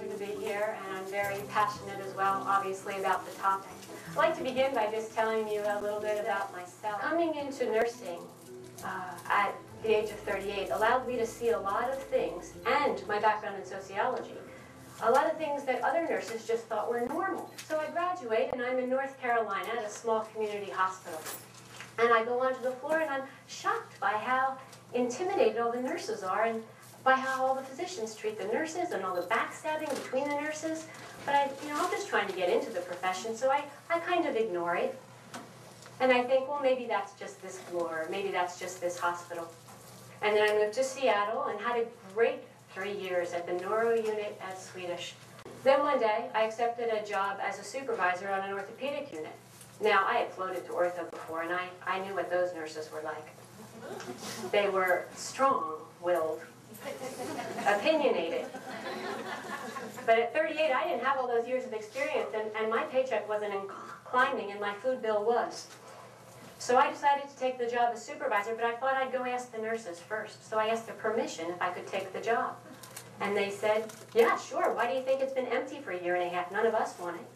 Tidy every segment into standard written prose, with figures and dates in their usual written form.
pleasure to be here, and I'm very passionate as well, obviously, about the topic. I'd like to begin by just telling you a little bit about myself. Coming into nursing at the age of 38 allowed me to see a lot of things, and my background in sociology, a lot of things that other nurses just thought were normal. So I graduate, and I'm in North Carolina at a small community hospital. And I go onto the floor, and I'm shocked by how intimidated all the nurses are, and by how all the physicians treat the nurses, and all the backstabbing between the nurses. But I'm just trying to get into the profession, so I kind of ignore it. And I think, well, maybe that's just this floor, or maybe that's just this hospital. And then I moved to Seattle and had a great 3 years at the neuro unit at Swedish. Then one day, I accepted a job as a supervisor on an orthopedic unit. Now, I had floated to ortho before, and I knew what those nurses were like. They were strong-willed, opinionated. But at 38, I didn't have all those years of experience, and my paycheck wasn't climbing, and my food bill was. So I decided to take the job as supervisor, but I thought I'd go ask the nurses first. So I asked their permission if I could take the job. And they said, yeah, sure. Why do you think it's been empty for 1.5 years? None of us want it.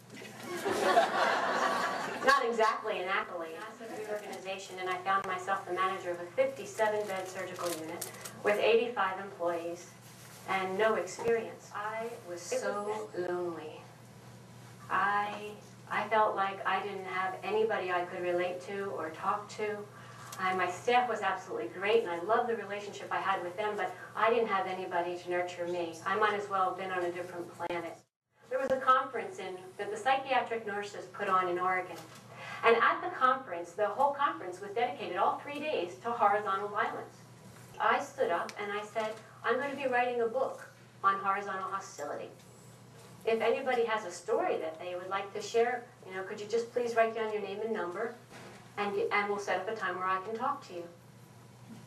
Not exactly an accolade. Massive reorganization, and I found myself the manager of a 57-bed surgical unit with 85 employees and no experience. I was so lonely. I felt like I didn't have anybody I could relate to or talk to. My staff was absolutely great, and I loved the relationship I had with them, but I didn't have anybody to nurture me. I might as well have been on a different planet. There was a conference that the psychiatric nurses put on in Oregon. And at the conference, the whole conference was dedicated all 3 days to horizontal violence. I stood up and I said, I'm going to be writing a book on horizontal hostility. If anybody has a story that they would like to share, could you just please write down your name and number, and we'll set up a time where I can talk to you.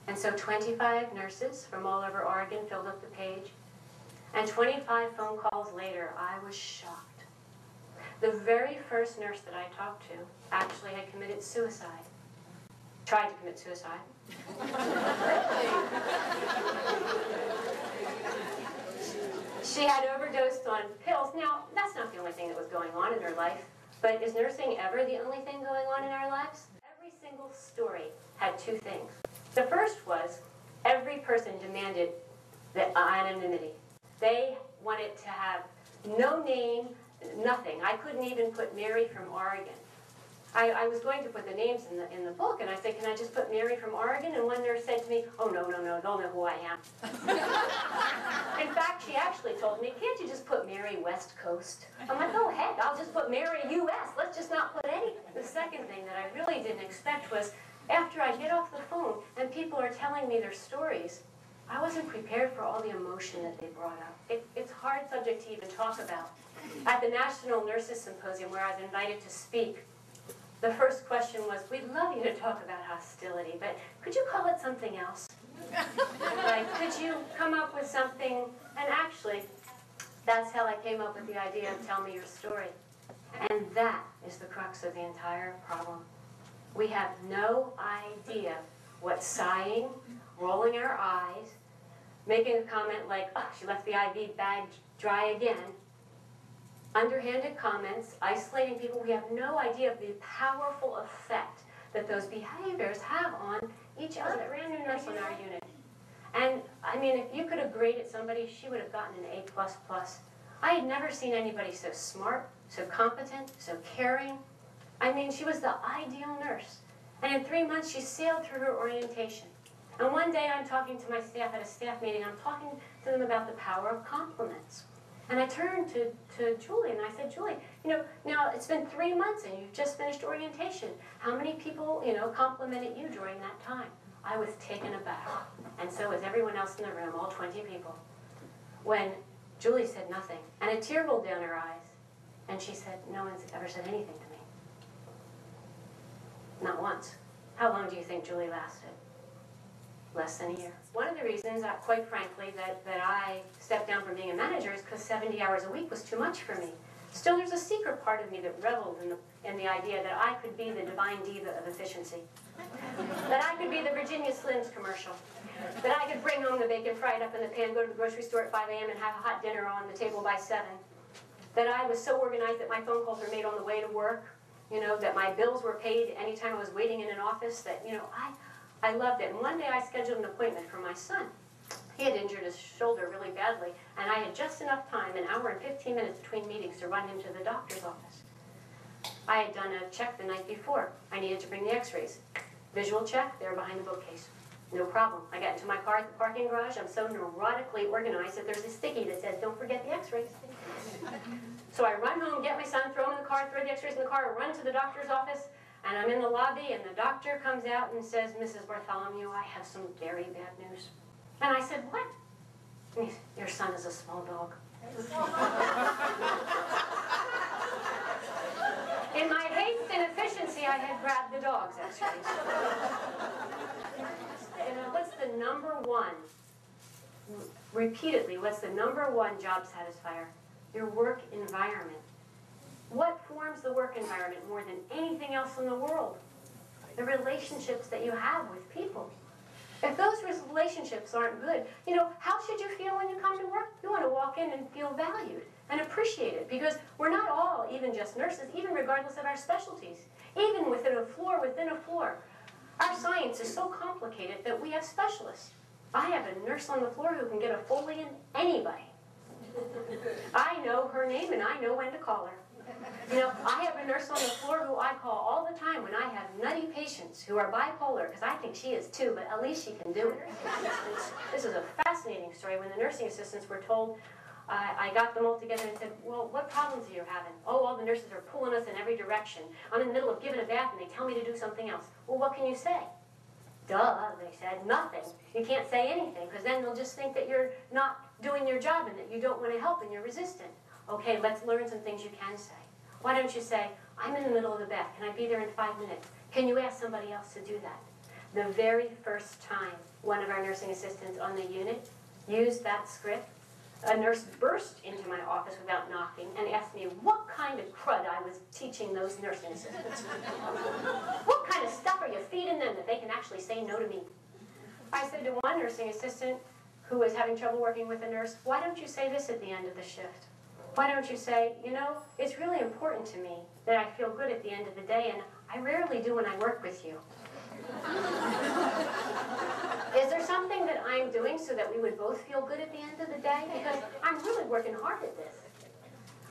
And so 25 nurses from all over Oregon filled up the page. And 25 phone calls later, I was shocked. The very first nurse that I talked to actually had committed suicide. Tried to commit suicide. She had overdosed on pills. Now, that's not the only thing that was going on in her life, but is nursing ever the only thing going on in our lives? Every single story had two things. The first was every person demanded the anonymity. They wanted to have no name, nothing. I couldn't even put Mary from Oregon. I was going to put the names in the book, and I said, can I just put Mary from Oregon? And one nurse said to me, oh, no, they'll know who I am. In fact, she actually told me, can't you just put Mary West Coast? I'm like, oh, heck, I'll just put Mary U.S. Let's just not put any. The second thing that I really didn't expect was, after I get off the phone and people are telling me their stories, I wasn't prepared for all the emotion that they brought up. It's a hard subject to even talk about. At the National Nurses Symposium, where I was invited to speak, the first question was, we'd love you to talk about hostility, but could you call it something else? Like, could you come up with something? And actually, that's how I came up with the idea of tell me your story. And that is the crux of the entire problem. We have no idea what sighing, rolling our eyes, making a comment like, oh, she left the IV bag dry again, underhanded comments, isolating people. We have no idea of the powerful effect that those behaviors have on each other. A brand new nurse on our unit. And, I mean, if you could have graded somebody, she would have gotten an A++. I had never seen anybody so smart, so competent, so caring. I mean, she was the ideal nurse. And in 3 months, she sailed through her orientation. And one day, I'm talking to my staff at a staff meeting. I'm talking to them about the power of compliments. And I turned to Julie, and I said, Julie, now it's been 3 months, and you've just finished orientation. How many people, complimented you during that time? I was taken aback. And so was everyone else in the room, all 20 people. When Julie said nothing, and a tear rolled down her eyes, and she said, no one's ever said anything to me. Not once. How long do you think Julie lasted? Less than a year. One of the reasons, quite frankly, that I stepped down from being a manager is because 70 hours a week was too much for me. Still, there's a secret part of me that reveled in the idea that I could be the divine diva of efficiency. That I could be be the Virginia Slims commercial. That I could bring home the bacon fried up in the pan, go to the grocery store at 5 a.m. and have a hot dinner on the table by 7. That I was so organized that my phone calls were made on the way to work. You know, that my bills were paid anytime I was waiting in an office. That, you know, I loved it. And one day I scheduled an appointment for my son. He had injured his shoulder really badly, and I had just enough time, an hour and 15 minutes between meetings, to run him to the doctor's office. I had done a check the night before. I needed to bring the x-rays. Visual check, they're behind the bookcase. No problem. I got into my car at the parking garage. I'm so neurotically organized that there's a sticky that says, don't forget the x-rays. So I run home, get my son, throw him in the car, throw the x-rays in the car, run to the doctor's office, and I'm in the lobby, and the doctor comes out and says, Mrs. Bartholomew, I have some very bad news. And I said, what? And he said, your son is a small dog. In my haste and efficiency, I had grabbed the dog's x-rays. You know, what's the number one, repeatedly, what's the number one job satisfier? Your work environment. What forms the work environment more than anything else in the world? The relationships that you have with people. If those relationships aren't good, you know, how should you feel when you come to work? You want to walk in and feel valued and appreciated, because we're not all even just nurses, even regardless of our specialties. Even within a floor, our science is so complicated that we have specialists. I have a nurse on the floor who can get a Foley in anybody. I know her name and I know when to call her. You know, I have a nurse on the floor who I call all the time when I have nutty patients who are bipolar, because I think she is too, but at least she can do it. This is a fascinating story. When the nursing assistants were told, I got them all together and said, well, what problems are you having? Oh, all the nurses are pulling us in every direction. I'm in the middle of giving a bath and they tell me to do something else. Well, what can you say? Duh, they said, nothing. You can't say anything, because then they'll just think that you're not doing your job and that you don't want to help and you're resistant. Okay, let's learn some things you can say. Why don't you say, I'm in the middle of the bath. Can I be there in 5 minutes? Can you ask somebody else to do that? The very first time one of our nursing assistants on the unit used that script, a nurse burst into my office without knocking and asked me what kind of crud I was teaching those nursing assistants. What kind of stuff are you feeding them that they can actually say no to me? I said to one nursing assistant who was having trouble working with a nurse, why don't you say this at the end of the shift? Why don't you say, you know, it's really important to me that I feel good at the end of the day, and I rarely do when I work with you. Is there something that I'm doing so that we would both feel good at the end of the day? Because I'm really working hard at this.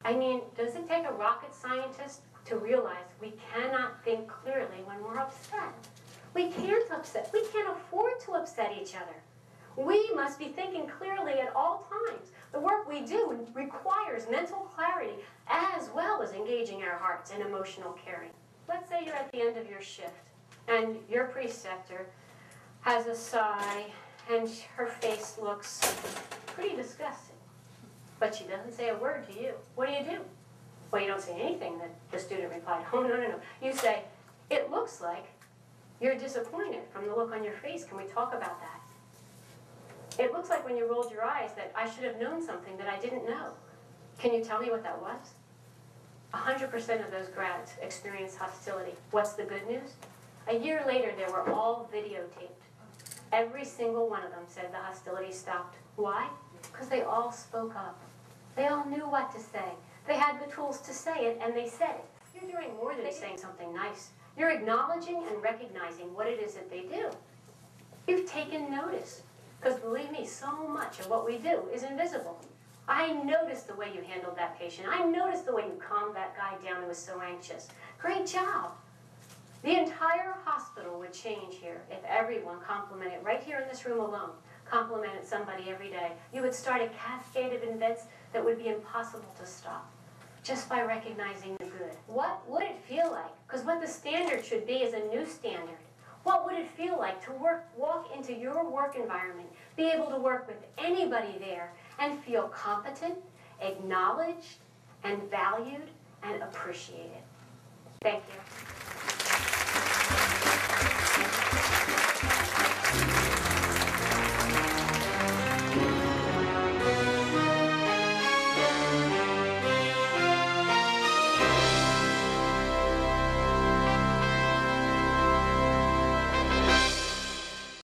I mean, does it take a rocket scientist to realize we cannot think clearly when we're upset? We can't upset. We can't afford to upset each other. We must be thinking clearly at all times. The work we do requires mental clarity as well as engaging our hearts in emotional caring. Let's say you're at the end of your shift and your preceptor has a sigh and her face looks pretty disgusting. But she doesn't say a word to you. What do? Well, you don't say anything. That the student replied, oh, no. You say, it looks like you're disappointed from the look on your face. Can we talk about that? It looks like when you rolled your eyes that I should have known something that I didn't know. Can you tell me what that was? 100% of those grads experienced hostility. What's the good news? A year later, they were all videotaped. Every single one of them said the hostility stopped. Why? Because they all spoke up. They all knew what to say. They had the tools to say it, and they said it. You're doing more than saying something nice. You're acknowledging and recognizing what it is that they do. You've taken notice. Because believe me, so much of what we do is invisible. I noticed the way you handled that patient. I noticed the way you calmed that guy down who was so anxious. Great job. The entire hospital would change here if everyone complimented, right here in this room alone, complimented somebody every day. You would start a cascade of events that would be impossible to stop just by recognizing the good. What would it feel like? Because what the standard should be is a new standard. What would it feel like to walk into your work environment, be able to work with anybody there, and feel competent, acknowledged, and valued, and appreciated? Thank you.